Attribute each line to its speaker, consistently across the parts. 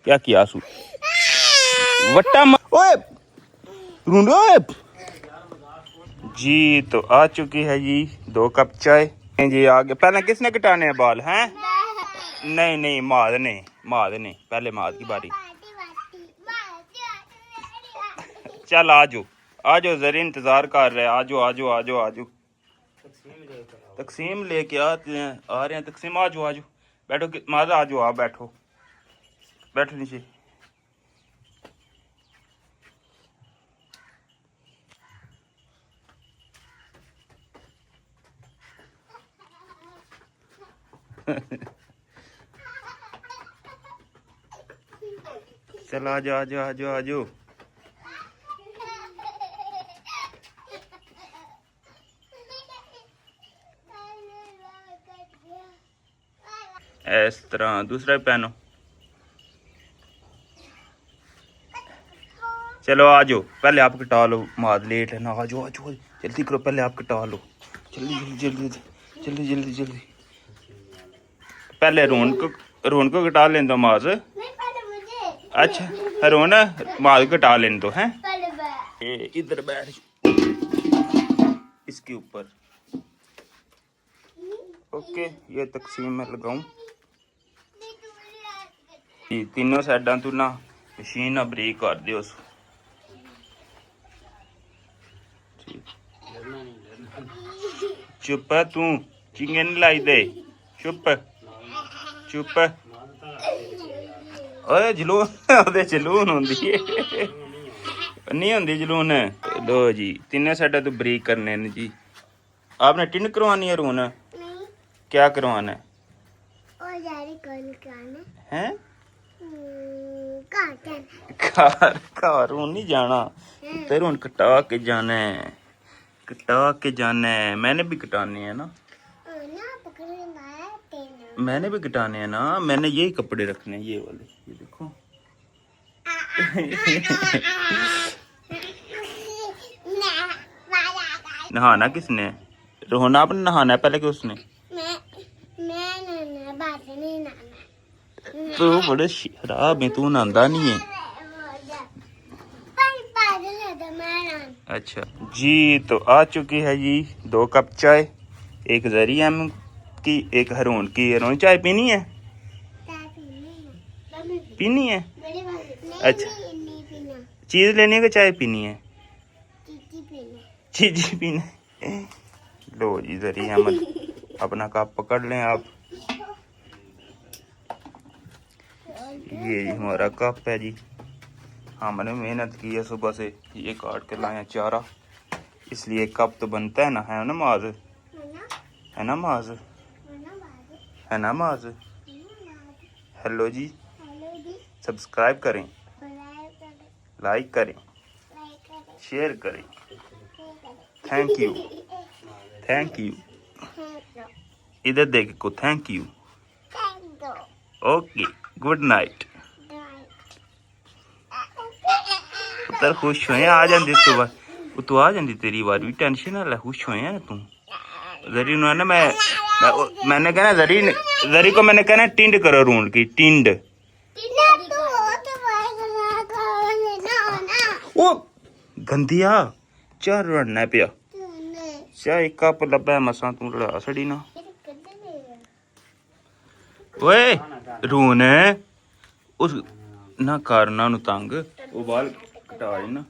Speaker 1: क्या किया सू वट्टा ओए रूंडो जी। तो आ चुकी है जी 2 कप चाय जी। आगे पहले किसने कटाने हैं बाल हैं? नहीं नहीं माद ने पहले माद की बारी। चल आ जाओ जरी इंतजार कर रहे। आ जाओ तकसीम लेके आते हैं। आ रहे हैं तकसीम। आ जाओ बैठो माद। आ जाओ आप बैठो नीचे। चल आ जाओ। इस तरह दूसरा भी पहनो। चलो आ जाओ पहले आप कटा लो माद लेट है ना। आ जाओ जल्दी करो पहले आप कटा लो जल्दी। पहले रोन को कटा लेने दो माद। अच्छा रोन माद कटा लेने दो हैं। इधर बैठ इसके ऊपर। ओके ये तकसीम में लगाऊं। ये तीनों साइडा तू ना मशीन ना बरीक कर दियो। चुप है तू चिंगे नहीं लाई दे। चुप ओए जलून जलून होंदी नहीं होंदी जलून। लो जी तीनों साइडा तू बरीक करने ने जी। आपने टिंड करवानी है रून? क्या करवाना है? हैं घर हूं नहीं जाना तेरे हूं कटा के जाना है। मैंने भी कटाने हैं ना। मैंने यही कपड़े रखने हैं ये वाले। ये देखो नहाना किसने? रोहना आपने नहाना है पहले कि उसने? तू बड़े शराब में तू नहांदा नहीं है। अच्छा जी। तो आ चुकी है जी 2 कप चाय। एक जरी एम की एक हरून की। हरून चाय पीनी है? अच्छा चीज लेनी है कि चाय पीनी है? चीजी पीना है। लो जी जरी अहमद अपना कप पकड़ लें आप। ये हमारा कप है जी। हमने मेहनत की है सुबह से। ये काट के लाए चारा इसलिए कप तो बनता है ना माज। है ना माज। हेलो जी सब्सक्राइब करें लाइक करें शेयर करें। थैंक यू इधर देख को thank you. Okay good night. पुत्र खुश होए आ जाती सुबह तू आ जाती तेरी बार भी टेंशन ना ले। खुश होए ना तू जरी ना मैंने कहना जरी को मैंने कहना टिंड करो रूंड की टिंड। ओ गंदिया चार रड़ना पिया चाह एक कप लब्भा मसा तू लड़ा सड़ी ना। ओए रून उस ना करना नु तंग वो बाल कटा ना।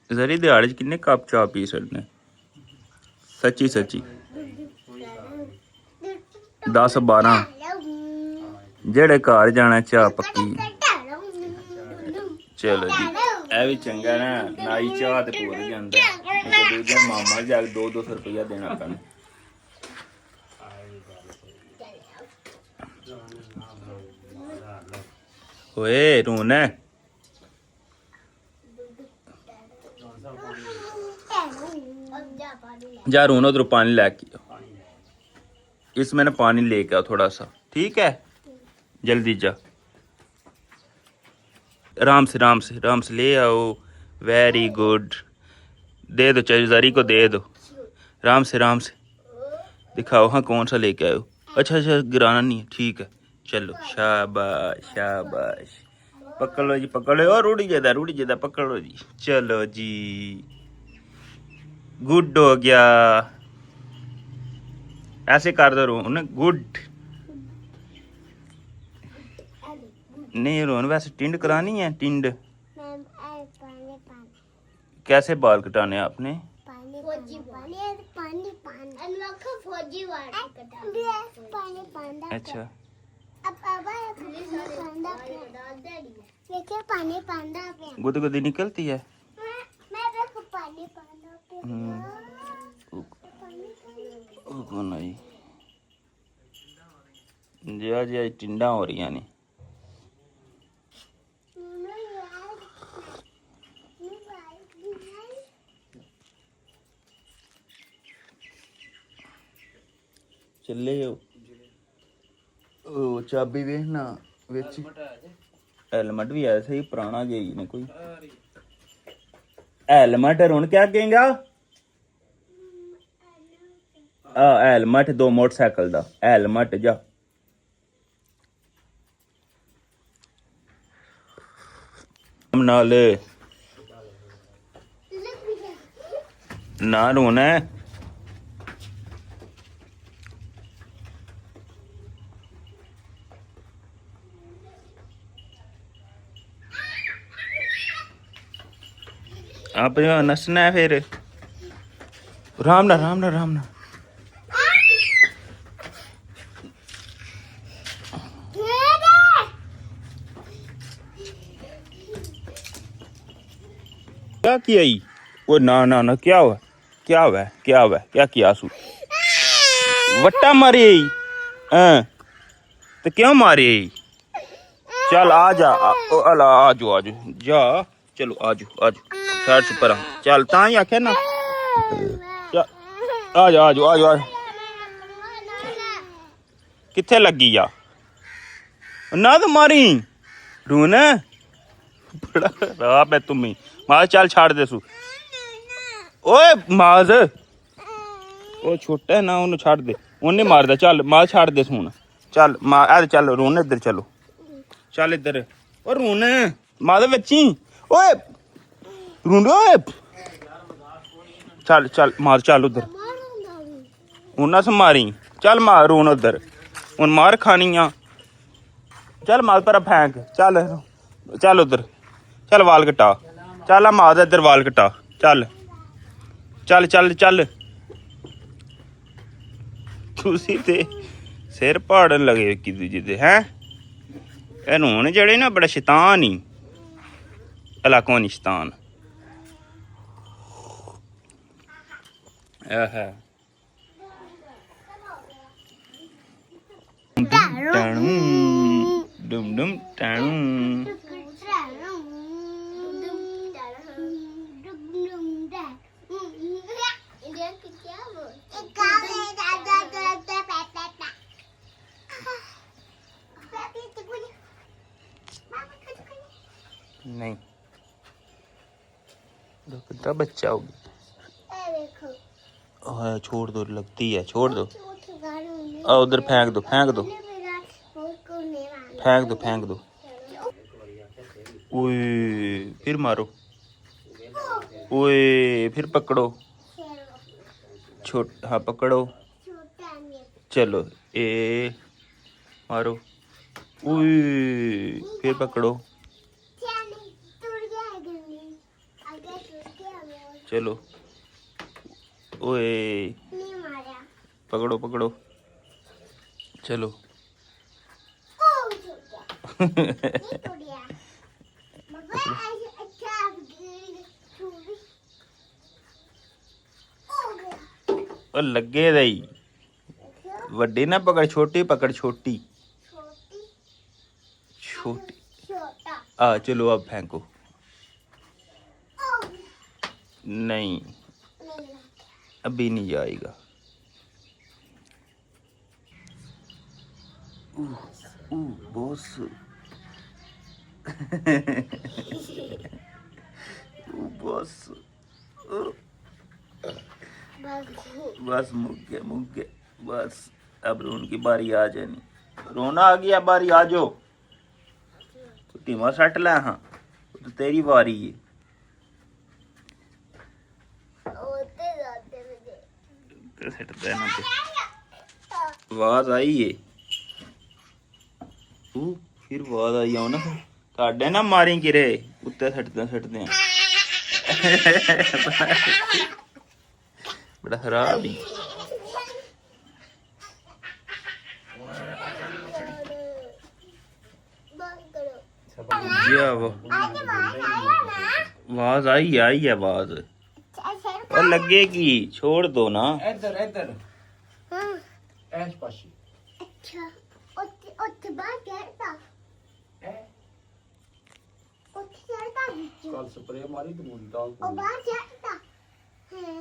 Speaker 1: जरी दिहाड़े च किन्ने कप चाह पी सकने? सच्ची 10-12 जेड़े घर जाना चाह पक्की। चलो जी ए भी चंगा ना नाई चाह ते पूर जांदा। मामा जाके 200 रुपया देना पैना। ओए रून जा रून उधर पानी लेके इस मैंने पानी लेके आओ थोड़ा सा ठीक है। जल्दी जा आराम से ले आओ। Very good. दे दो चौधरी को, दे दो। राम से दिखाओ। हाँ कौन सा लेके आए हो? अच्छा गिराना नहीं है, ठीक है। चलो शाबाश शाबाश। पकड़ लो जी, पकड़ लो। और रूढ़ी ज्यादा पकड़ लो जी। चलो जी, गुड हो गया। ऐसे कर दो रोहन, गुड। नहीं रोहन, वैसे टिंड करानी है, टिंड। कैसे बाल कटाने आपने? अच्छा गुद गुदी निकलती है। जी आज टिंडा हो रही ने। चले ओ चाबी वेखना विच हेलमेट भी ऐसे ही पुराना गई ने कोई हेलमेट। रोन क्या कहेगा? हेलमेट दो मोटरसाइकिल दा हेलमेट। जा नाल ना रोना है। आप नसना है फिर। राम ना क्या किया ही? वो ना क्या हुआ? क्या किया सू? वट्टा मारी? तो क्यों मारी? चल आ जा, आजो जा। चलो आजो साइड से पर। चल ता ही आखे ना। आजो किथे लगी जा ना तो मारी रून। बड़ा राप है तुम्हें। माज चल छाड़ दे सू। ओए माज वो छोटा है ना, उन्हें छाड़ दे। उन्हें मारदा। चल माज छाड़ दे सुन। चल मार चल रून इधर चलो। चल इधर और रून माद बच्ची। ओए रून ओए चल मार। चल उधर उन्ना से मारी। चल मार रून उधर। उन मार खानी आ। चल मार पर फेंक। चल उधर। चल वाल कटा। चल मार इधर वाल कटा। चल तुसी ते सिर पाड़न लगे कि दूजे ते हैं। हून जेड़े ना बड़ा शैतान ही इलाकों नी शैतान। डुम टाणू। नहीं कितना बच्चा होगी। छोड़ दो, लगती है, छोड़ दो। उधर फेंक दो। ओए फिर मारो। ओए फिर पकड़ो। हाँ पकड़ो। चलो ए मारो। ओए फिर पकड़ो। चलो ओए पकड़ो। चलो और लगे दई वड्डी ना पकड़, छोटी पकड़। छोटी चलो अब फेंको। नहीं अभी नहीं जाएगा। बॉस बस बस मुक गए बस। अब रोन की बारी आ जानी। रोना आ गया, बारी आ जाओ। टीमा सट लै हाँ, तो तेरी बारी है। आवाज आई है फिर आवाज आई आओ ना साढ़े ना मारी गिरे उत्ते सटदे बड़ा खराब ही। आवाज आई है आवाज और लगेगी, छोड़ दो ना।
Speaker 2: इधर इधर ऐश पाशी।
Speaker 3: अच्छा ਉੱਥੇ ਬਾਹਰ ਚੜਦਾ ਉੱਥੇ ਚੜਦਾ
Speaker 2: कल स्प्रे मारी तो मुंडी डाल
Speaker 3: ਉਹ ਬਾਹਰ ਚੜਦਾ ਹੈ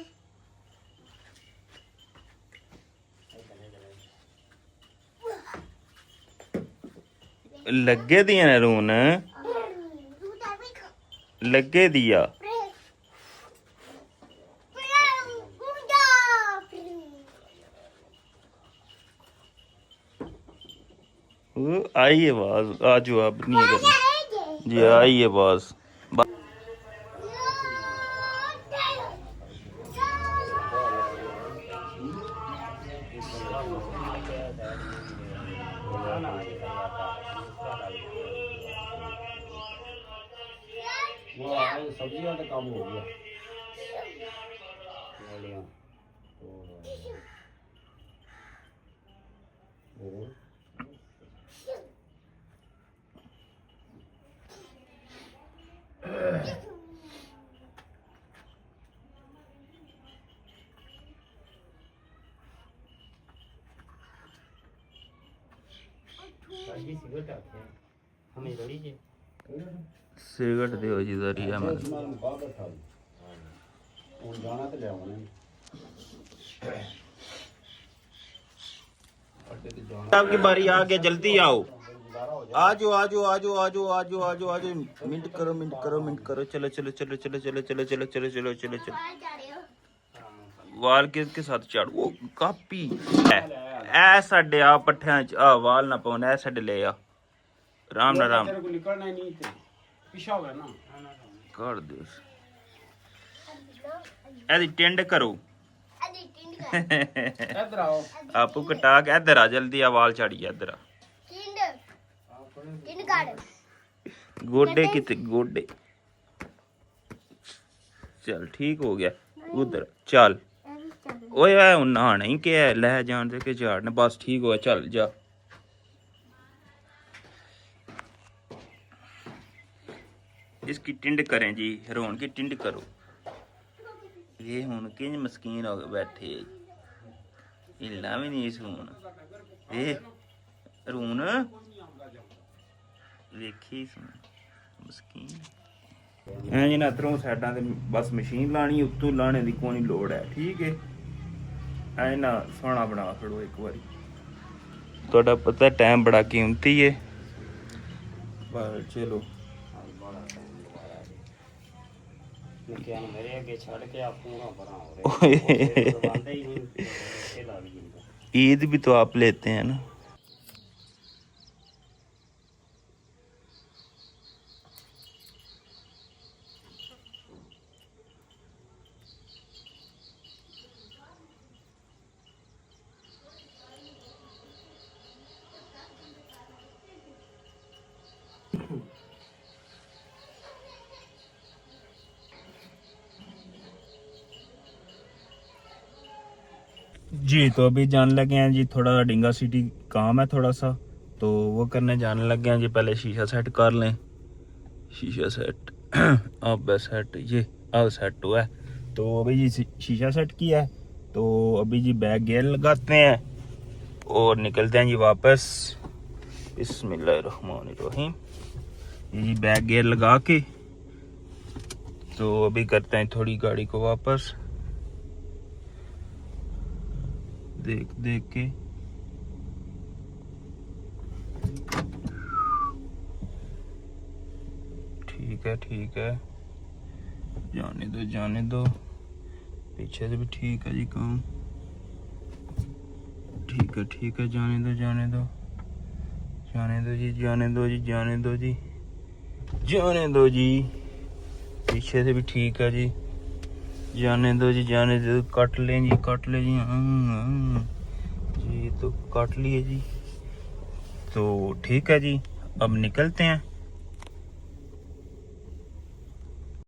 Speaker 1: लगे दिया ने रोन लगे दिया आई आवाज आज अब नहीं करनी जी आई आवाज
Speaker 2: सब्जियां का काम हो गया।
Speaker 1: सिगरेट दो जी जरिया मैं
Speaker 2: जाना तो ले
Speaker 1: आपकी बारी आ गया, जल्दी आओ। आजो आजो आजो आजो आजो आजो आजो मिनट करो चलो चलो चलो चलो चलो चलो चलो चलो चलो चलो चलो वाल किसके साथ चाड़ू वो कापी ऐ साडे आ पट्ठियां च आ वाल ना पाउन ऐ साडे ले आ राम ना राम
Speaker 2: तेरे को निकलना ही नहीं थे पिछा हुआ ना
Speaker 1: कर दे ऐदी टिंड करो
Speaker 2: इधर आओ
Speaker 1: आपू कटा के इधर आ जल्दी आ वाल चाड़िए इधर आ गोडे किते गोडे चल ठीक हो गया उधर चल ओए ओए नहाना ही क्या है ले जान दे के झाड़ने बस ठीक हो चल जा इसकी टिंड करें जी रोन की टिंड करो ये हुन किंज मस्कीन हो बैठे हिलना भी नहीं सुन ए रोन ਵੇਖੀ ਮਸਕੀਨ ਐ ਜੀ ਨਾ ਤਰੋਂ ਸਾਈਡਾਂ ਤੇ ਬਸ ਮਸ਼ੀਨ ਲਾਣੀ ਉੱਤੋਂ ਲਾਣੇ ਦੀ ਕੋਈ ਲੋੜ ਹੈ ਠੀਕ ਹੈ ਐ ਨਾ ਸੋਹਣਾ ਬਣਾ ਛੜੋ ਇੱਕ ਵਾਰੀ ਤੁਹਾਡਾ ਪਤਾ ਟਾਈਮ ਬੜਾ ਕੀਮਤੀ ਹੈ ਪਰ ਚਲੋ
Speaker 2: मेरे आगे छड़ के आप पूरा बना हो रहे ही नहीं
Speaker 1: ईद भी तो आप लेते हैं ना जी तो अभी जाने लगे हैं जी थोड़ा डिंगा सिटी काम है थोड़ा सा तो वो करने जाने लगे हैं जी पहले शीशा सेट कर लें शीशा सेट अब सेट ये अब सेट हुआ है तो अभी जी शीशा सेट किया है तो अभी जी बैक गियर लगाते हैं और निकलते हैं जी वापस बिस्मिल्लाहिर्रहमानिर्रहीम ये बैक गियर लगा के तो अभी करते हैं थोड़ी गाड़ी को वापस देख देख के ठीक है जाने दो पीछे से भी ठीक है जी काम ठीक है जाने दो जी जाने दो जी पीछे से भी ठीक है जी जाने दो काट ले जी जी तो काट लिए जी तो ठीक है जी अब निकलते हैं